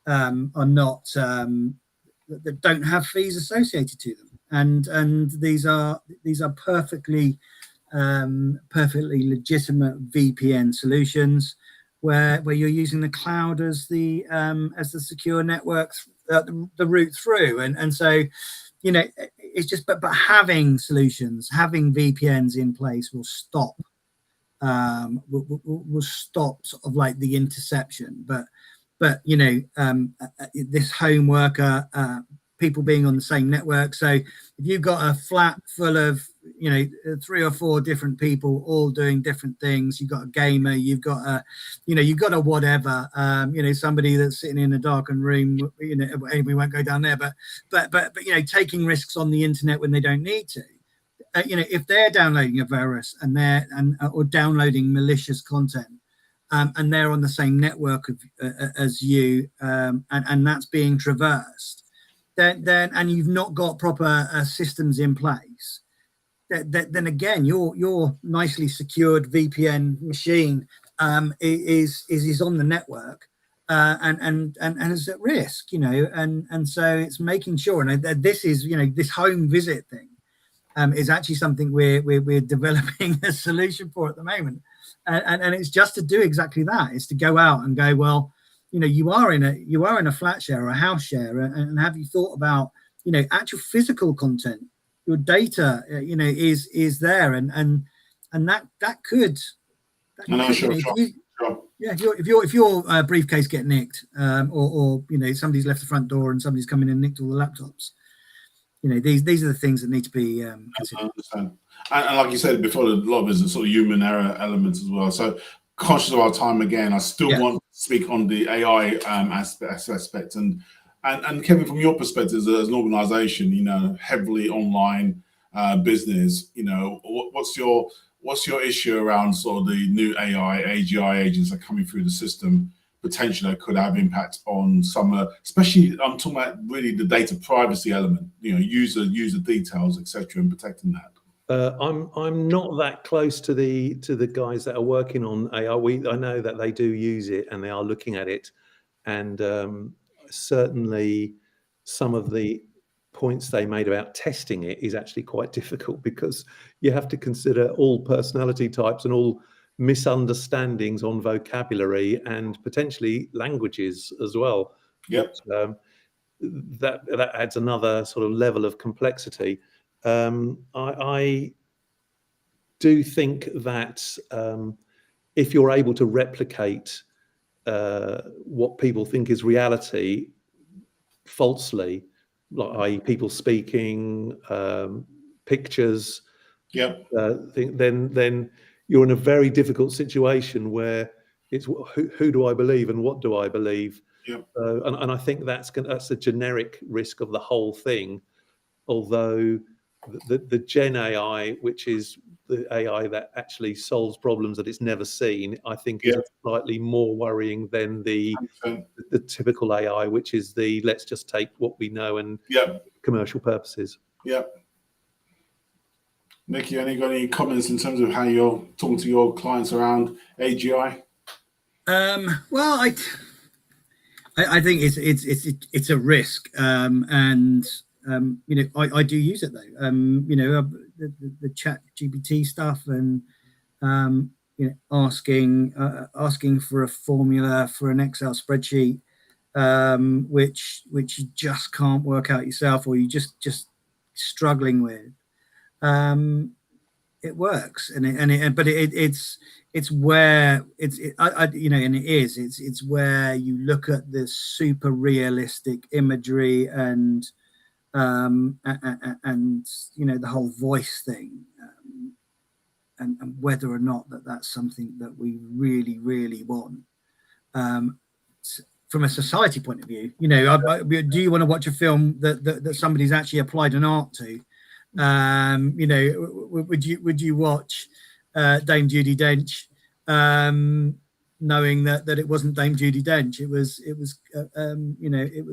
are not that don't have fees associated to them, and these are perfectly legitimate VPN solutions where you're using the cloud as the secure network, the route through, and so it's just but having solutions, having VPNs in place will stop sort of like the interception, but this home worker, people being on the same network. So if you've got a flat full of 3 or 4 different people all doing different things, you've got a gamer, you've got a whatever, somebody that's sitting in a darkened room, we won't go down there, but taking risks on the internet when they don't need to. If they're downloading a virus or downloading malicious content, and they're on the same network as you, and that's being traversed, then and you've not got proper systems in place, then again your nicely secured VPN machine is on the network, and is at risk, and so it's making sure, and this is this home visit thing is actually something we're developing a solution for at the moment, and it's just to do exactly that. It's to go out and go, well, you are in a flat share or a house share, and have you thought about actual physical content, your data is there, and that could if your briefcase get nicked, or somebody's left the front door and somebody's come in and nicked all the laptops. These are the things that need to be considered. I understand. And like you said before, a lot of it is a sort of human error elements as well. So conscious of our time again, I still want to speak on the AI aspect. And Kevin, from your perspective as an organisation, heavily online business, what's what's your issue around sort of the new AI, AGI agents that are coming through the system? Potentially that could have impact on some, especially I'm talking about really the data privacy element, user details, etc., and protecting that. I'm not that close to the guys that are working on AI. I know that they do use it and they are looking at it, and certainly some of the points they made about testing it is actually quite difficult, because you have to consider all personality types and all misunderstandings on vocabulary and potentially languages as well. Yep. That adds another sort of level of complexity. I do think that if you're able to replicate what people think is reality falsely, like i.e. people speaking, pictures, Yep. then you're in a very difficult situation where it's who do I believe and what do I believe? Yep. And I think that's a generic risk of the whole thing. Although the Gen AI, which is the AI that actually solves problems that it's never seen, I think is slightly more worrying than the typical AI, which is the let's just take what we know and commercial purposes. Yep. Nick, you got any comments in terms of how you're talking to your clients around AGI? Well, I think it's a risk, and I do use it though. The chat GPT stuff, and asking for a formula for an Excel spreadsheet, which you just can't work out yourself, or you just struggling with. It works, but it's where it's where you look at the super realistic imagery and the whole voice thing, and whether or not that's something that we really want. From a society point of view, do you want to watch a film that somebody's actually applied an art to? Would you watch Dame Judi Dench, knowing that it wasn't Dame Judi Dench? It was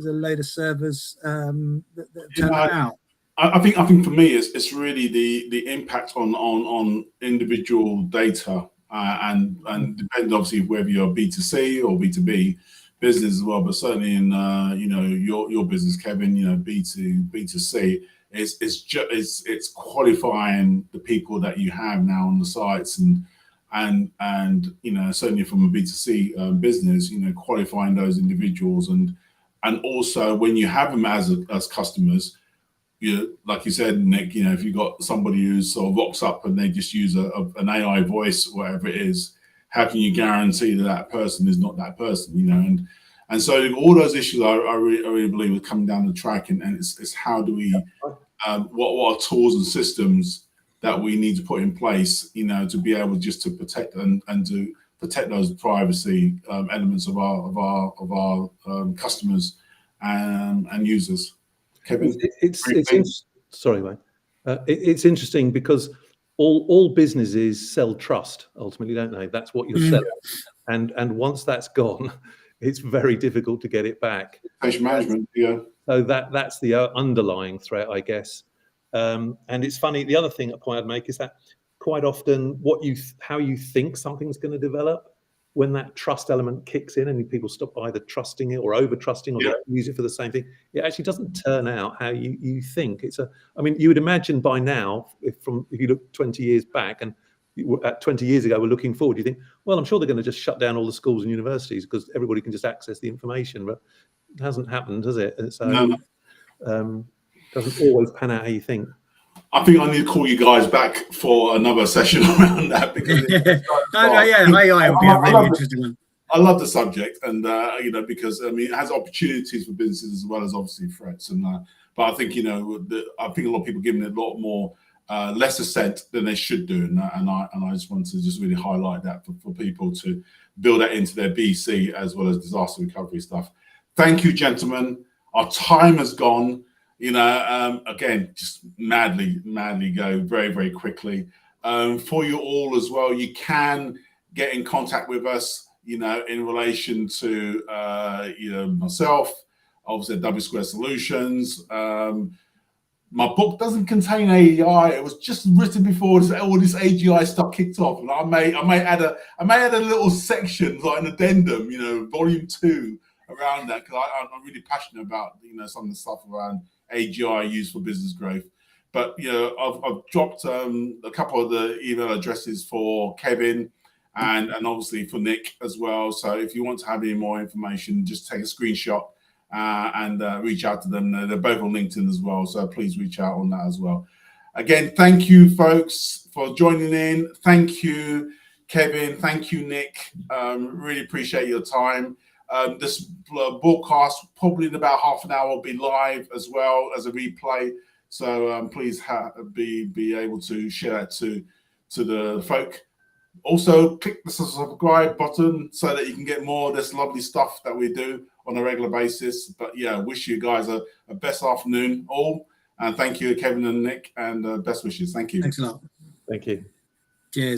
a load of servers that turned it out. I think for me it's really the impact on individual data, and depends obviously whether you're B2C or B2B business as well, but certainly in your business, Kevin, B2C. It's qualifying the people that you have now on the sites, and certainly from a B2C business, qualifying those individuals, and also when you have them as customers, like you said, Nick, if you've got somebody who sort of rocks up and they just use an AI voice, whatever it is, how can you guarantee that person is not that person? And so all those issues I really believe are coming down the track, and it's how do we what are tools and systems that we need to put in place, to be able just to protect and to protect those privacy elements of our customers and users. Kevin, sorry, Wayne. It's interesting because all businesses sell trust ultimately, don't they? That's what you're selling, and once that's gone, it's very difficult to get it back. Patient management, So that's the underlying threat, I guess. And it's funny. The other point I'd make is that quite often how you think something's going to develop, when that trust element kicks in and people stop either trusting it or over trusting, or they use it for the same thing, it actually doesn't turn out how you think. You would imagine by now, if you look 20 years back and 20 years ago we're looking forward, you think, well, I'm sure they're going to just shut down all the schools and universities because everybody can just access the information, but it hasn't happened, has it? And so doesn't always pan out how you think. I think I need to call you guys back for another session around that, because AI will be a really interesting one. I love the subject, and because it has opportunities for businesses as well as obviously threats, and but I think I think a lot of people giving it a lot more less assent than they should do, and I just want to just really highlight that for people to build that into their BC as well as disaster recovery stuff. Thank you, gentlemen. Our time has gone. Again, just madly go very, very quickly. For you all as well, you can get in contact with us, you know, in relation to, you know, myself, obviously W Square Solutions. My book doesn't contain AGI. It was just written before all this AGI stuff kicked off, and I may add a little section, like an addendum, you know, volume 2 around that, because I'm really passionate about, you know, some of the stuff around AGI used for business growth. But you know, I've dropped a couple of the email addresses for Kevin and obviously for Nick as well. So if you want to have any more information, just take a screenshot and reach out to them. They're both on LinkedIn as well, so please reach out on that as well. Again, thank you, folks, for joining in. Thank you, Kevin. Thank you, Nick. Really appreciate your time. This broadcast probably in about half an hour will be live as well as a replay. So please be able to share that to the folk. Also, click the subscribe button so that you can get more of this lovely stuff that we do on a regular basis. But yeah, wish you guys a best afternoon all. And thank you, Kevin and Nick, and best wishes. Thank you. Thanks a lot. Thank you.